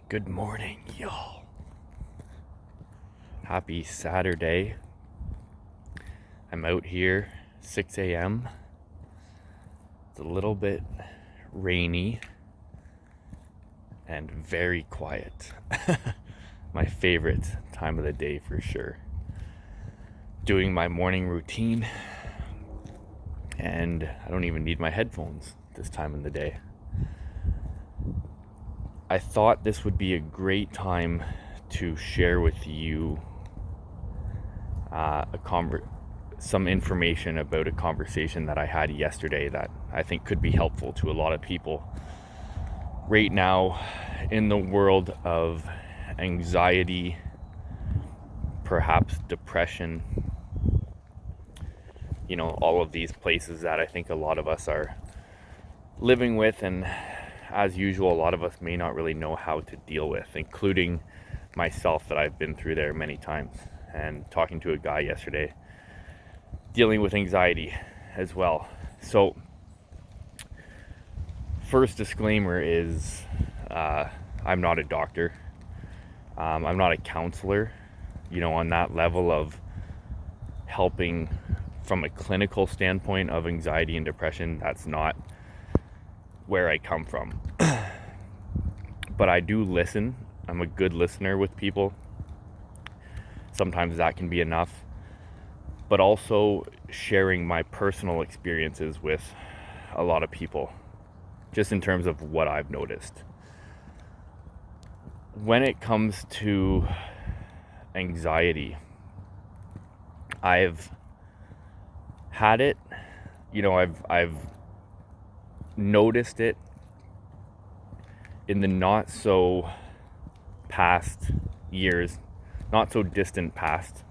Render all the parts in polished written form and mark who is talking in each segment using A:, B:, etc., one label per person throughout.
A: Good morning, y'all. Happy Saturday. I'm out here, 6 a.m. It's a little bit rainy and very quiet. My favorite time of the day for sure. Doing my morning routine, and I don't even need my headphones this time of the day. I thought this would be a great time to share with you some information about a conversation that I had yesterday that I think could be helpful to a lot of people right now in the world of anxiety, perhaps depression, all of these places that I think a lot of us are living with, and as usual, a lot of us may not really know how to deal with, including myself, that I've been through there many times. And talking to a guy yesterday dealing with anxiety as well. So first disclaimer is I'm not a doctor. I'm not a counselor, on that level of helping from a clinical standpoint of anxiety and depression. That's not where I come from. But I do listen. I'm a good listener with people. Sometimes that can be enough. But also sharing my personal experiences with a lot of people, just in terms of what I've noticed. When it comes to anxiety, I've had it, I've noticed it in the not so past years, not so distant past,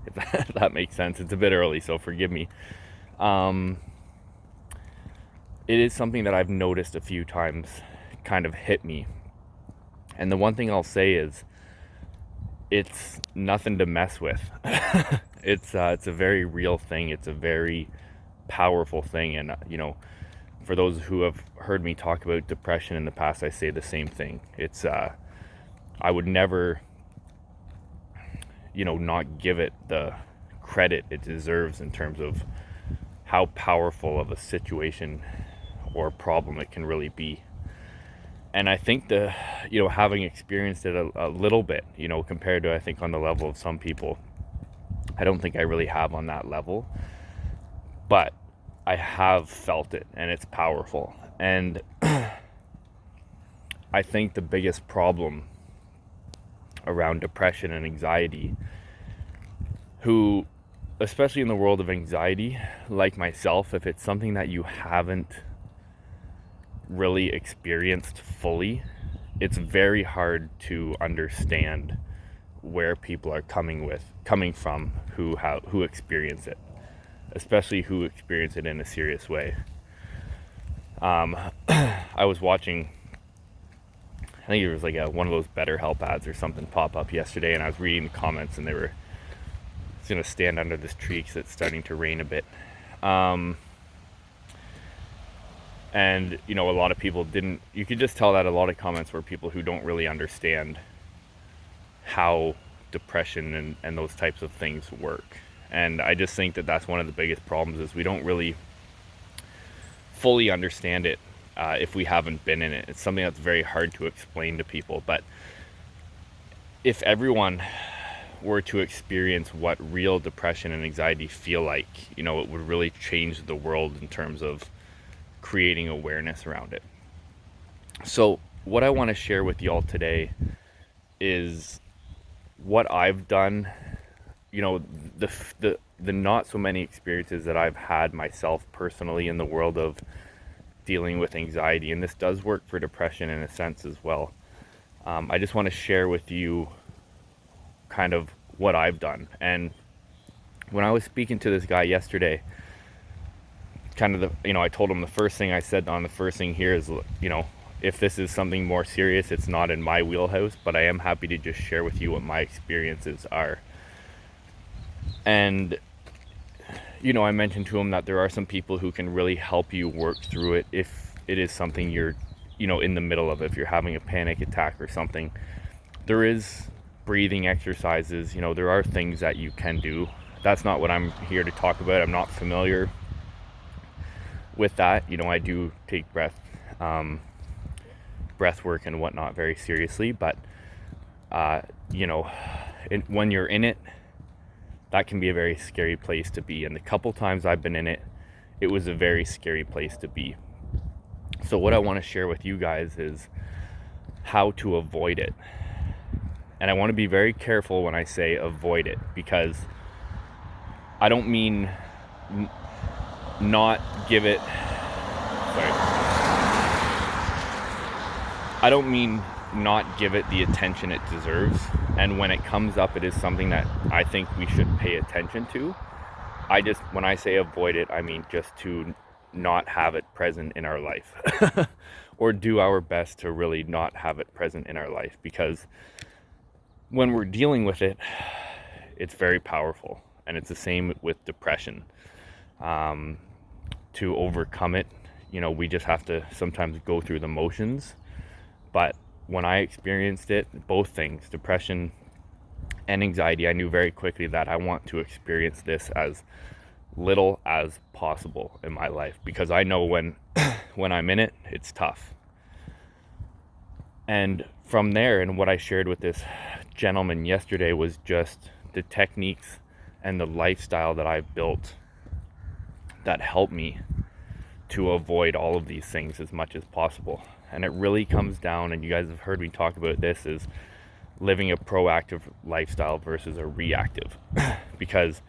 A: if that makes sense. It's a bit early, so forgive me. It is something that I've noticed a few times kind of hit me. And the one thing I'll say is it's nothing to mess with. It's a very real thing. It's a very powerful thing. And, for those who have heard me talk about depression in the past, I say the same thing. It's, I would never, not give it the credit it deserves in terms of how powerful of a situation or problem it can really be. And I think having experienced it a little bit, compared to, I think, on the level of some people, I don't think I really have on that level, but I have felt it, and it's powerful. And I think the biggest problem around depression and anxiety, especially in the world of anxiety, like myself, if it's something that you haven't really experienced fully, it's very hard to understand where people are coming from who experience it, especially who experience it in a serious way. I was watching, I think it was like one of those BetterHelp ads or something pop up yesterday, and I was reading the comments, and it's going to stand under this tree because it's starting to rain a bit. And, a lot of people you could just tell that a lot of comments were people who don't really understand how depression and those types of things work. And I just think that that's one of the biggest problems, is we don't really fully understand it if we haven't been in it. It's something that's very hard to explain to people. But if everyone were to experience what real depression and anxiety feel like, it would really change the world in terms of creating awareness around it. So what I want to share with y'all today is what I've done, the not so many experiences that I've had myself personally in the world of dealing with anxiety. And this does work for depression in a sense as well. I just want to share with you kind of what I've done. And when I was speaking to this guy yesterday, I told him the first thing I said on the first thing here is, if this is something more serious, it's not in my wheelhouse, but I am happy to just share with you what my experiences are. And, I mentioned to him that there are some people who can really help you work through it if it is something you're in the middle of it, if you're having a panic attack or something, there is breathing exercises. There are things that you can do. That's not what I'm here to talk about. I'm not familiar with that. I do take breath work and whatnot very seriously, but when you're in it, that can be a very scary place to be. And the couple times I've been in it, it was a very scary place to be. So what I want to share with you guys is how to avoid it. And I want to be very careful when I say avoid it, because I don't mean not give it, I don't mean not give it the attention it deserves. And when it comes up, it is something that I think we should pay attention to. When I say avoid it, I mean just to not have it present in our life or do our best to really not have it present in our life, because when we're dealing with it, it's very powerful. And it's the same with depression. To overcome it, we just have to sometimes go through the motions. But when I experienced it, both things, depression and anxiety, I knew very quickly that I want to experience this as little as possible in my life, because I know when I'm in it, it's tough. And from there, and what I shared with this gentleman yesterday was just the techniques and the lifestyle that I've built that help me to avoid all of these things as much as possible. And it really comes down, and you guys have heard me talk about this, is living a proactive lifestyle versus a reactive. Because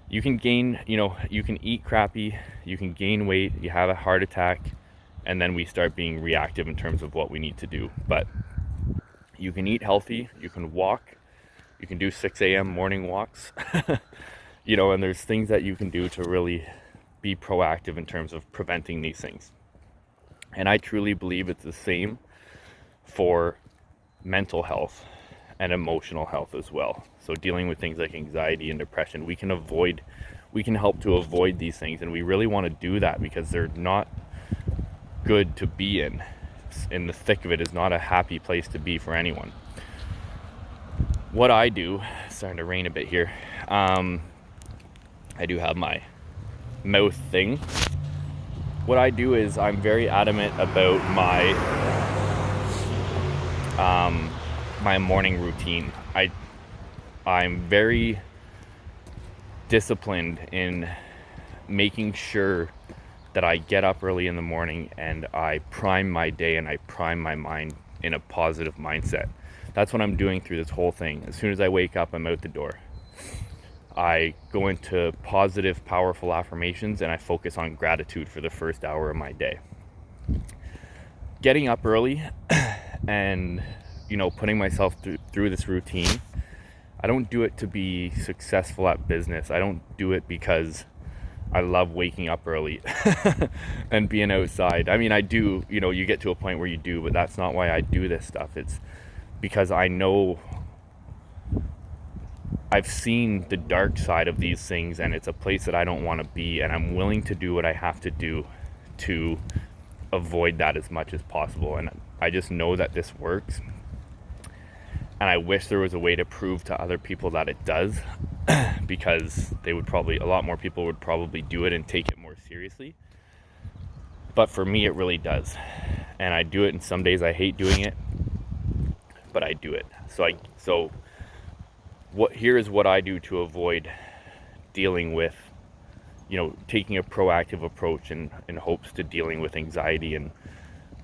A: you can gain, you can eat crappy, you can gain weight, you have a heart attack, and then we start being reactive in terms of what we need to do. But you can eat healthy, you can walk, you can do 6 a.m. morning walks, and there's things that you can do to really be proactive in terms of preventing these things. And I truly believe it's the same for mental health and emotional health as well. So dealing with things like anxiety and depression, we can help to avoid these things. And we really want to do that because they're not good to be in. In the thick of it is not a happy place to be for anyone. What I do, it's starting to rain a bit here. I do have my mouth thing. What I do is I'm very adamant about my morning routine. I'm very disciplined in making sure that I get up early in the morning and I prime my day and I prime my mind in a positive mindset. That's what I'm doing through this whole thing. As soon as I wake up, I'm out the door. I go into positive, powerful affirmations, and I focus on gratitude for the first hour of my day. Getting up early and, putting myself through this routine, I don't do it to be successful at business. I don't do it because I love waking up early and being outside. I mean, I do, you get to a point where you do, but that's not why I do this stuff. It's because I know I've seen the dark side of these things, and it's a place that I don't want to be, and I'm willing to do what I have to do to avoid that as much as possible. And I just know that this works, and I wish there was a way to prove to other people that it does, because a lot more people would probably do it and take it more seriously. But for me, it really does. And I do it, and some days I hate doing it, but I do it. Here is what I do to avoid dealing with, taking a proactive approach in hopes to dealing with anxiety and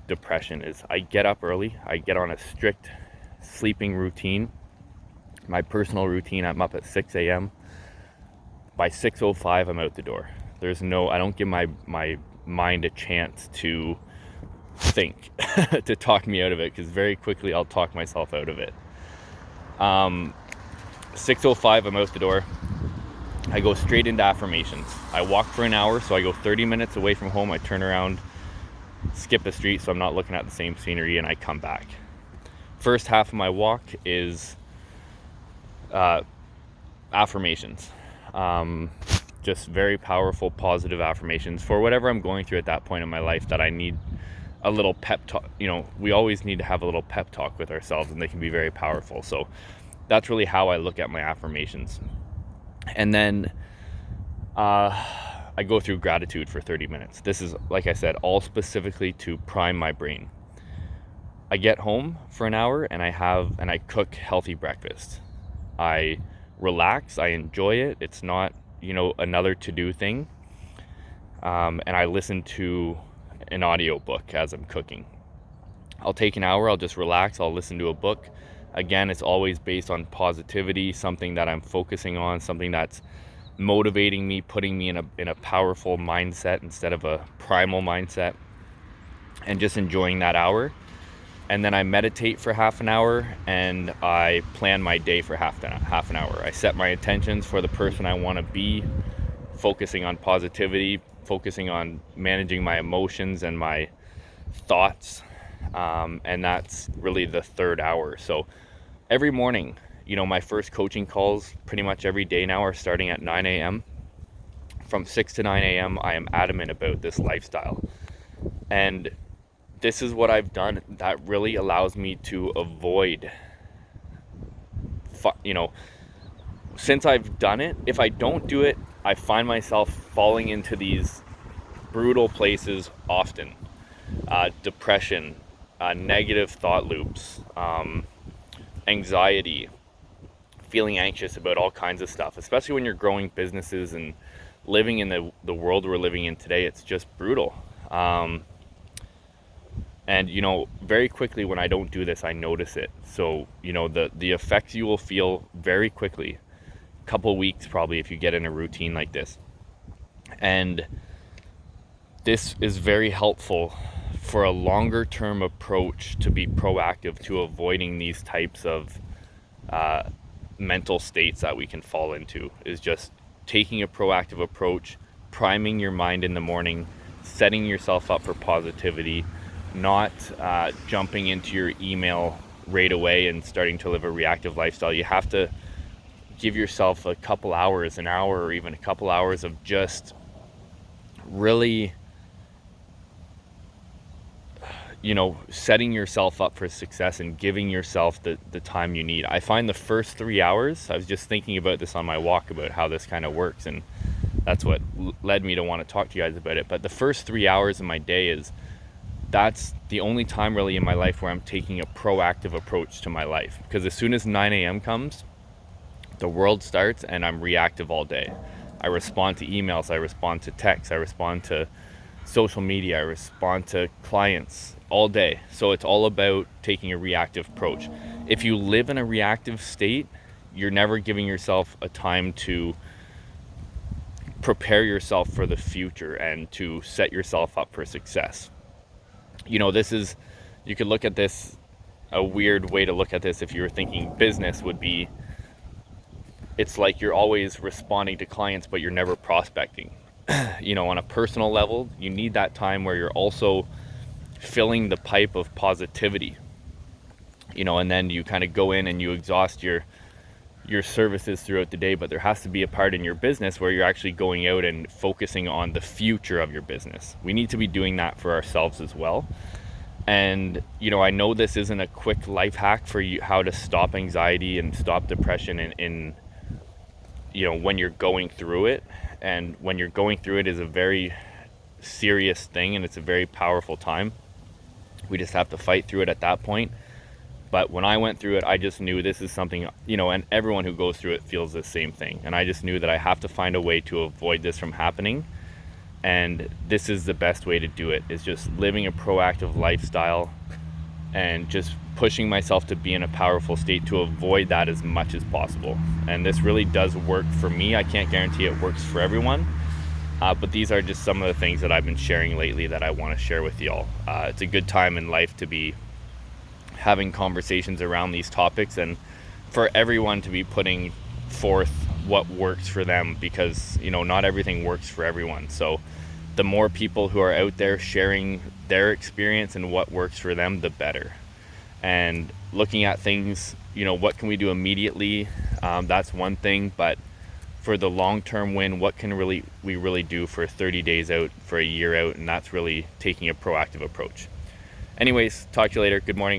A: depression, is I get up early. I get on a strict sleeping routine. My personal routine, I'm up at 6 a.m. By 6:05, I'm out the door. I don't give my mind a chance to think, to talk me out of it, because very quickly I'll talk myself out of it. 6:05, I'm out the door. I go straight into affirmations. I walk for an hour, so I go 30 minutes away from home. I turn around, skip a street so I'm not looking at the same scenery, and I come back. First half of my walk is affirmations. Just very powerful, positive affirmations for whatever I'm going through at that point in my life that I need a little pep talk. We always need to have a little pep talk with ourselves, and they can be very powerful. So that's really how I look at my affirmations. And then I go through gratitude for 30 minutes. This is, like I said, all specifically to prime my brain. I get home for an hour and I cook healthy breakfast. I relax, I enjoy it. It's not, another to-do thing. And I listen to an audiobook as I'm cooking. I'll take an hour, I'll just relax, I'll listen to a book. Again, it's always based on positivity, something that I'm focusing on, something that's motivating me, putting me in a powerful mindset instead of a primal mindset, and just enjoying that hour. And then I meditate for half an hour, and I plan my day for half an hour. I set my intentions for the person I want to be, focusing on positivity, focusing on managing my emotions and my thoughts. And that's really the third hour. So every morning, my first coaching calls pretty much every day now are starting at 9 a.m. From 6 to 9 a.m., I am adamant about this lifestyle. And this is what I've done that really allows me to avoid, since I've done it, if I don't do it, I find myself falling into these brutal places often. Depression, negative thought loops, anxiety, feeling anxious about all kinds of stuff, especially when you're growing businesses and living in the world we're living in today. It's just brutal. And, very quickly when I don't do this, I notice it. So, the effects you will feel very quickly, a couple weeks probably, if you get in a routine like this. And this is very helpful for a longer term approach to be proactive to avoiding these types of mental states that we can fall into, is just taking a proactive approach, priming your mind in the morning, setting yourself up for positivity, not jumping into your email right away and starting to live a reactive lifestyle. You have to give yourself a couple hours, an hour, or even a couple hours of just really, setting yourself up for success and giving yourself the time you need. I find the first 3 hours, I was just thinking about this on my walk about how this kind of works, and that's what led me to want to talk to you guys about it. But the first 3 hours of my day that's the only time really in my life where I'm taking a proactive approach to my life. Because as soon as 9 a.m. comes, the world starts and I'm reactive all day. I respond to emails, I respond to texts, I respond to social media, I respond to clients all day. So it's all about taking a reactive approach. If you live in a reactive state, you're never giving yourself a time to prepare yourself for the future and to set yourself up for success. You could look at this, a weird way to look at this if you were thinking business would be, it's like you're always responding to clients, but you're never prospecting. On a personal level, you need that time where you're also filling the pipe of positivity, and then you kind of go in and you exhaust your services throughout the day, but there has to be a part in your business where you're actually going out and focusing on the future of your business. We need to be doing that for ourselves as well. And, I know this isn't a quick life hack for you, how to stop anxiety and stop depression in when you're going through it. And when you're going through it is a very serious thing, and it's a very powerful time. We just have to fight through it at that point. But when I went through it, I just knew this is something, and everyone who goes through it feels the same thing. And I just knew that I have to find a way to avoid this from happening. And this is the best way to do it, is just living a proactive lifestyle and just pushing myself to be in a powerful state to avoid that as much as possible. And this really does work for me. I can't guarantee it works for everyone. But these are just some of the things that I've been sharing lately that I want to share with y'all. It's a good time in life to be having conversations around these topics, and for everyone to be putting forth what works for them, because not everything works for everyone. So the more people who are out there sharing their experience and what works for them, the better. And looking at things, what can we do immediately, that's one thing, but for the long-term win, what can we really do for 30 days out, for a year out, and that's really taking a proactive approach. Anyways, talk to you later. Good morning.